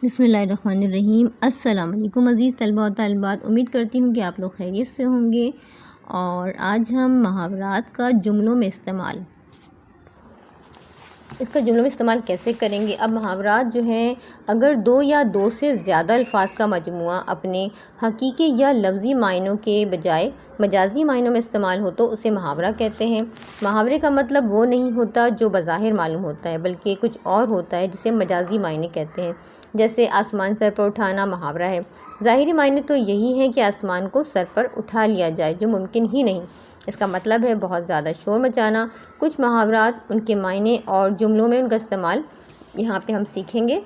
بسم اللہ الرحمن الرحیم۔ السلام علیکم عزیز طلباء و طالبات، امید کرتی ہوں کہ آپ لوگ خیریت سے ہوں گے۔ اور آج ہم محاورات کا جملوں میں استعمال، اس کا جملوں میں استعمال کیسے کریں گے۔ اب محاورات جو ہیں، اگر دو یا دو سے زیادہ الفاظ کا مجموعہ اپنے حقیقی یا لفظی معنوں کے بجائے مجازی معنوں میں استعمال ہو تو اسے محاورہ کہتے ہیں۔ محاورے کا مطلب وہ نہیں ہوتا جو بظاہر معلوم ہوتا ہے، بلکہ کچھ اور ہوتا ہے جسے مجازی معنی کہتے ہیں۔ جیسے آسمان سر پر اٹھانا محاورہ ہے۔ ظاہری معنی تو یہی ہے کہ آسمان کو سر پر اٹھا لیا جائے، جو ممکن ہی نہیں۔ اس کا مطلب ہے بہت زیادہ شور مچانا۔ کچھ محاورات، ان کے معنی اور جملوں میں ان کا استعمال یہاں پہ ہم سیکھیں گے۔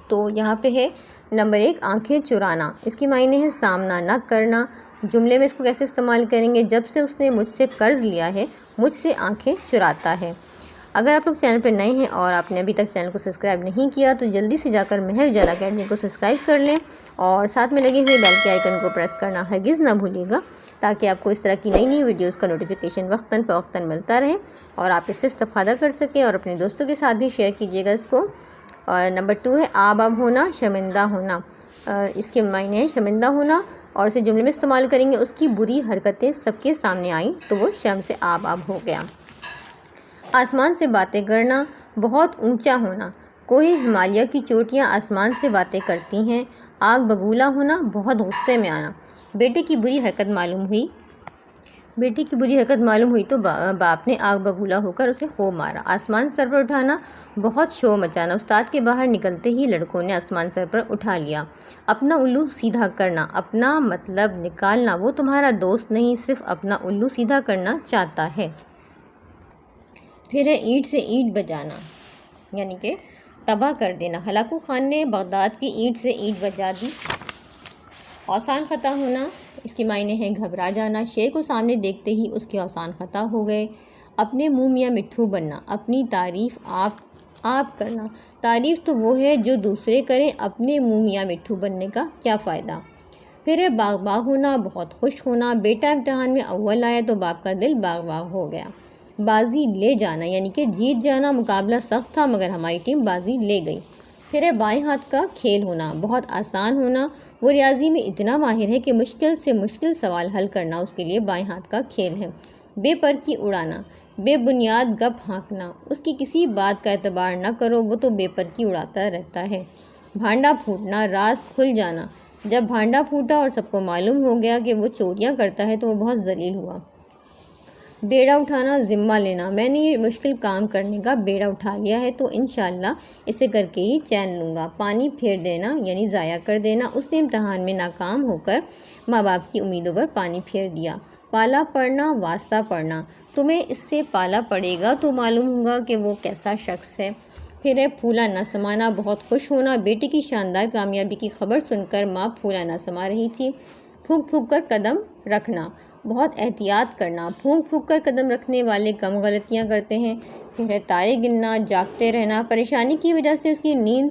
تو یہاں پہ ہے نمبر 1، آنکھیں چرانا۔ اس کی معنی ہے سامنا نہ کرنا۔ جملے میں اس کو کیسے استعمال کریں گے؟ جب سے اس نے مجھ سے قرض لیا ہے، مجھ سے آنکھیں چراتا ہے۔ اگر آپ لوگ چینل پہ نئے ہیں اور آپ نے ابھی تک چینل کو سبسکرائب نہیں کیا تو جلدی سے جا کر مہر اجالا اکیڈمی کو سبسکرائب کر لیں، اور ساتھ میں لگے ہوئے بیل کے آئیکن کو پریس کرنا ہرگز نہ بھولیے گا، تاکہ آپ کو اس طرح کی نئی ویڈیوز کا نوٹیفیکیشن وقتاً فوقتاً ملتا رہے اور آپ اس سے استفادہ کر سکیں، اور اپنے دوستوں کے ساتھ بھی شیئر کیجیے گا اس کو۔ اور نمبر 2 ہے آب ہونا، شرمندہ ہونا۔ اس کے معنی ہے شرمندہ ہونا، اور اسے جملے میں استعمال کریں گے۔ اس کی بری حرکتیں سب کے سامنے آئیں تو وہ شرم سے آب ہو گیا۔ آسمان سے باتیں کرنا، بہت اونچا ہونا۔ کوہ ہمالیہ کی چوٹیاں آسمان سے باتیں کرتی ہیں۔ آگ بگولا ہونا، بہت غصے میں آنا۔ بیٹے کی بری حرکت معلوم ہوئی تو باپ نے آگ بگولا ہو کر اسے خوب مارا۔ آسمان سر پر اٹھانا، بہت شور مچانا۔ استاد کے باہر نکلتے ہی لڑکوں نے آسمان سر پر اٹھا لیا۔ اپنا الو سیدھا کرنا، اپنا مطلب نکالنا۔ وہ تمہارا دوست نہیں، صرف اپنا الو سیدھا کرنا چاہتا ہے۔ پھر ہے اینٹ سے اینٹ بجانا، یعنی کہ تباہ کر دینا۔ ہلاکو خان نے بغداد کی اینٹ سے اینٹ بجا دی۔ اوثان خطا ہونا، اس کی معنی ہے گھبرا جانا۔ شے کو سامنے دیکھتے ہی اس کے اوثان خطا ہو گئے۔ اپنے منہ میاں مٹھو بننا، اپنی تعریف آپ کرنا۔ تعریف تو وہ ہے جو دوسرے کریں، اپنے منہ میاں مٹھو بننے کا کیا فائدہ۔ پھر ہے باغ ہونا، بہت خوش ہونا۔ بیٹا امتحان میں اول آیا تو باپ کا دل باغ ہو گیا۔ بازی لے جانا، یعنی کہ جیت جانا۔ مقابلہ سخت تھا مگر ہماری ٹیم بازی لے گئی۔ پھر ہے بائیں ہاتھ کا کھیل ہونا، بہت آسان ہونا۔ وہ ریاضی میں اتنا ماہر ہے کہ مشکل سے مشکل سوال حل کرنا اس کے لیے بائیں ہاتھ کا کھیل ہے۔ بے پر کی اڑانا، بے بنیاد گپ ہانکنا۔ اس کی کسی بات کا اعتبار نہ کرو، وہ تو بے پر کی اڑاتا رہتا ہے۔ بھانڈا پھوٹنا، راز کھل جانا۔ جب بھانڈا پھوٹا اور سب کو معلوم ہو گیا کہ وہ چوریاں کرتا ہے تو وہ بہت ذلیل ہوا۔ بیڑا اٹھانا، ذمہ لینا۔ میں نے یہ مشکل کام کرنے کا بیڑا اٹھا لیا ہے تو انشاءاللہ اسے کر کے ہی چین لوں گا۔ پانی پھیر دینا، یعنی ضائع کر دینا۔ اس نے امتحان میں ناکام ہو کر ماں باپ کی امیدوں پر پانی پھیر دیا۔ پالا پڑنا، واسطہ پڑنا۔ تمہیں اس سے پالا پڑے گا تو معلوم ہوگا کہ وہ کیسا شخص ہے۔ پھر ہے پھولا نہ سمانا، بہت خوش ہونا۔ بیٹے کی شاندار کامیابی کی خبر سن کر ماں پھولا نہ سما رہی تھی۔ پھونک پھونک کر قدم رکھنا، بہت احتیاط کرنا۔ پھونک پھونک کر قدم رکھنے والے کم غلطیاں کرتے ہیں۔ پھر ہے تارے گننا، جاگتے رہنا۔ پریشانی کی وجہ سے اس کی نیند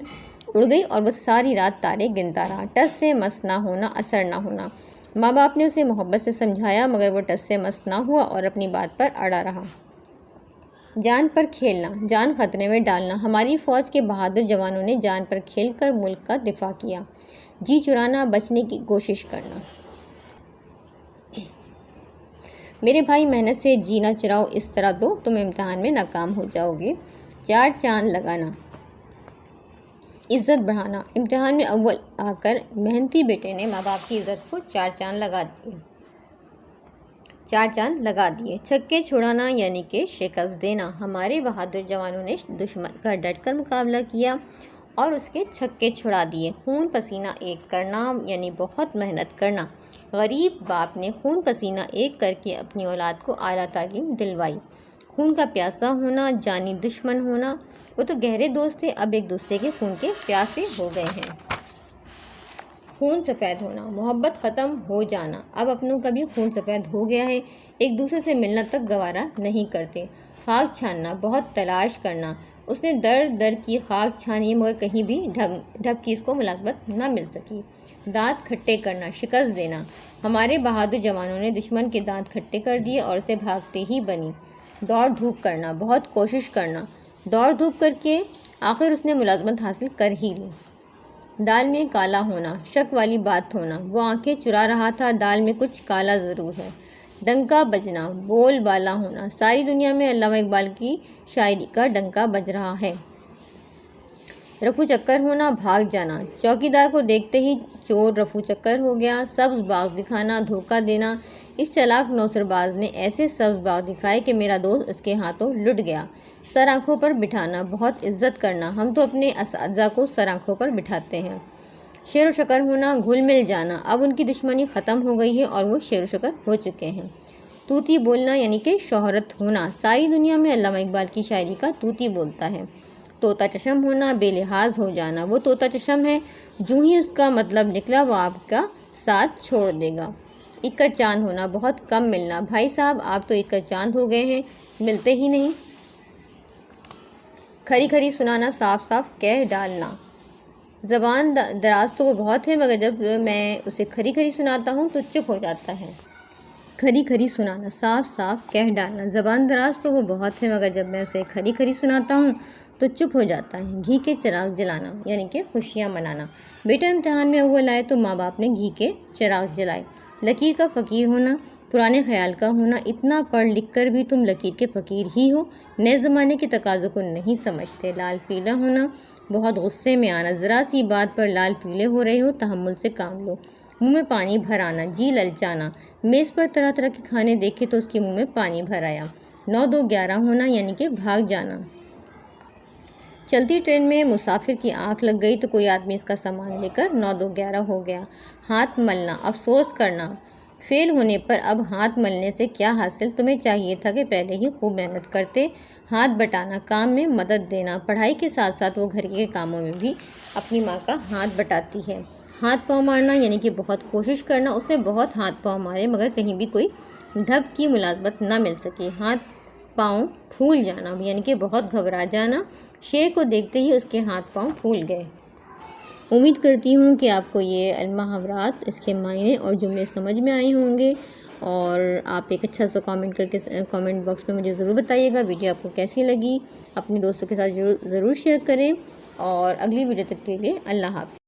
اڑ گئی اور وہ ساری رات تارے گنتا رہا۔ ٹس سے مس نہ ہونا، اثر نہ ہونا۔ ماں باپ نے اسے محبت سے سمجھایا مگر وہ ٹس سے مس نہ ہوا اور اپنی بات پر اڑا رہا۔ جان پر کھیلنا، جان خطرے میں ڈالنا۔ ہماری فوج کے بہادر جوانوں نے جان پر کھیل کر ملک کا دفاع کیا۔ جی چرانا، بچنے کی کوشش کرنا۔ میرے بھائی محنت سے جی نہ چراؤ، اس طرح تو تم امتحان میں ناکام ہو جاؤ گے۔ چار چاند لگانا، عزت بڑھانا۔ امتحان میں اول آ کر محنتی بیٹے نے ماں باپ کی عزت کو چار چاند لگا دیے۔ چھکے چھڑانا، یعنی کہ شکست دینا۔ ہمارے بہادر جوانوں نے دشمن کا ڈٹ کر مقابلہ کیا اور اس کے چھکے چھڑا دیے۔ خون پسینہ ایک کرنا، یعنی بہت محنت کرنا۔ غریب باپ نے خون پسینہ ایک کر کے اپنی اولاد کو اعلیٰ تعلیم دلوائی۔ خون کا پیاسا ہونا، جانی دشمن ہونا۔ وہ تو گہرے دوست تھے، اب ایک دوسرے کے خون کے پیاسے ہو گئے ہیں۔ خون سفید ہونا، محبت ختم ہو جانا۔ اب اپنوں کا بھی خون سفید ہو گیا ہے، ایک دوسرے سے ملنا تک گوارا نہیں کرتے۔ خاک چھاننا، بہت تلاش کرنا۔ اس نے در کی خاک چھانی مگر کہیں بھی ڈھب کی اس کو ملازمت نہ مل سکی۔ دانت کھٹے کرنا، شکست دینا۔ ہمارے بہادر جوانوں نے دشمن کے دانت کھٹے کر دیے اور اسے بھاگتے ہی بنی۔ دوڑ دھوپ کرنا، بہت کوشش کرنا۔ دوڑ دھوپ کر کے آخر اس نے ملازمت حاصل کر ہی لی۔ دال میں کالا ہونا، شک والی بات ہونا، وہ آنکھیں چرا رہا تھا، دال میں کچھ کالا ضرور ہے۔ ڈنکا بجنا، بول بالا ہونا، ساری دنیا میں علامہ اقبال کی شاعری کا ڈنکا بج رہا ہے۔ رفو چکر ہونا، بھاگ جانا، چوکیدار کو دیکھتے ہی چور رفو چکر ہو گیا۔ سبز باغ دکھانا، دھوکہ دینا، اس چلاک نوسر باز نے ایسے سبز باغ دکھائے کہ میرا دوست اس کے ہاتھوں لٹ گیا۔ سر آنکھوں پر بٹھانا، بہت عزت کرنا، ہم تو اپنے اساتذہ کو سر آنکھوں پر بٹھاتے ہیں۔ شیر و شکر ہونا، گھل مل جانا، اب ان کی دشمنی ختم ہو گئی ہے اور وہ شیر و شکر ہو چکے ہیں۔ طوطی بولنا یعنی کہ شہرت ہونا، ساری دنیا میں علامہ اقبال کی شاعری کا طوطی بولتا ہے۔ طوطا چشم ہونا، بے لحاظ ہو جانا، وہ طوطا چشم ہے، جو ہی اس کا مطلب نکلا وہ آپ کا ساتھ چھوڑ دے گا۔ عید کا چاند ہونا، بہت کم ملنا، بھائی صاحب آپ تو عید کا چاند ہو گئے ہیں، ملتے ہی نہیں۔ کھری کھری سنانا، صاف صاف کہہ ڈالنا، زبان دراز تو وہ بہت ہے مگر جب میں اسے کھری کھری سناتا ہوں تو چپ ہو جاتا ہے۔ کھری کھری سنانا، صاف صاف کہہ ڈالنا، زبان دراز تو وہ بہت ہے مگر جب میں اسے کھری کھری سناتا ہوں تو چپ ہو جاتا ہے۔ گھی کے چراغ جلانا یعنی کہ خوشیاں منانا، بیٹا امتحان میں اول آئے تو ماں باپ نے گھی کے چراغ جلائے۔ لکیر کا فقیر ہونا، پرانے خیال کا ہونا، اتنا پڑھ لکھ کر بھی تم لکیر کے فقیر ہی ہو، نئے زمانے کے تقاضوں کو نہیں سمجھتے۔ لال پیلا ہونا، بہت غصے میں آنا، ذرا سی بات پر لال پیلے ہو رہے ہو، تحمل سے کام لو۔ منہ میں پانی بھر آنا، جی للچانا، میز پر طرح طرح کے کھانے دیکھے تو اس کے منہ میں پانی بھر آیا۔ 9-2-11 ہونا یعنی کہ بھاگ جانا، چلتی ٹرین میں مسافر کی آنکھ لگ گئی تو کوئی آدمی اس کا سامان لے کر 9-2-11 ہو گیا۔ ہاتھ ملنا، افسوس کرنا، فیل ہونے پر اب ہاتھ ملنے سے کیا حاصل، تمہیں چاہیے تھا کہ پہلے ہی خوب محنت کرتے۔ ہاتھ بٹانا، کام میں مدد دینا، پڑھائی کے ساتھ ساتھ وہ گھر کے کاموں میں بھی اپنی ماں کا ہاتھ بٹاتی ہے۔ ہاتھ پاؤں مارنا یعنی کہ بہت کوشش کرنا، اس نے بہت ہاتھ پاؤں مارے مگر کہیں بھی کوئی ڈھب کی ملازمت نہ مل سکی۔ ہاتھ پاؤں پھول جانا یعنی کہ بہت گھبرا جانا، شیر کو دیکھتے ہی اس کے ہاتھ پاؤں پھول گئے۔ امید کرتی ہوں کہ آپ کو یہ المحاورات، اس کے معنی اور جملے سمجھ میں آئے ہوں گے، اور آپ ایک اچھا سا کامنٹ کر کے کامنٹ باکس میں مجھے ضرور بتائیے گا ویڈیو آپ کو کیسی لگی۔ اپنے دوستوں کے ساتھ ضرور شیئر کریں، اور اگلی ویڈیو تک کے لیے اللہ حافظ۔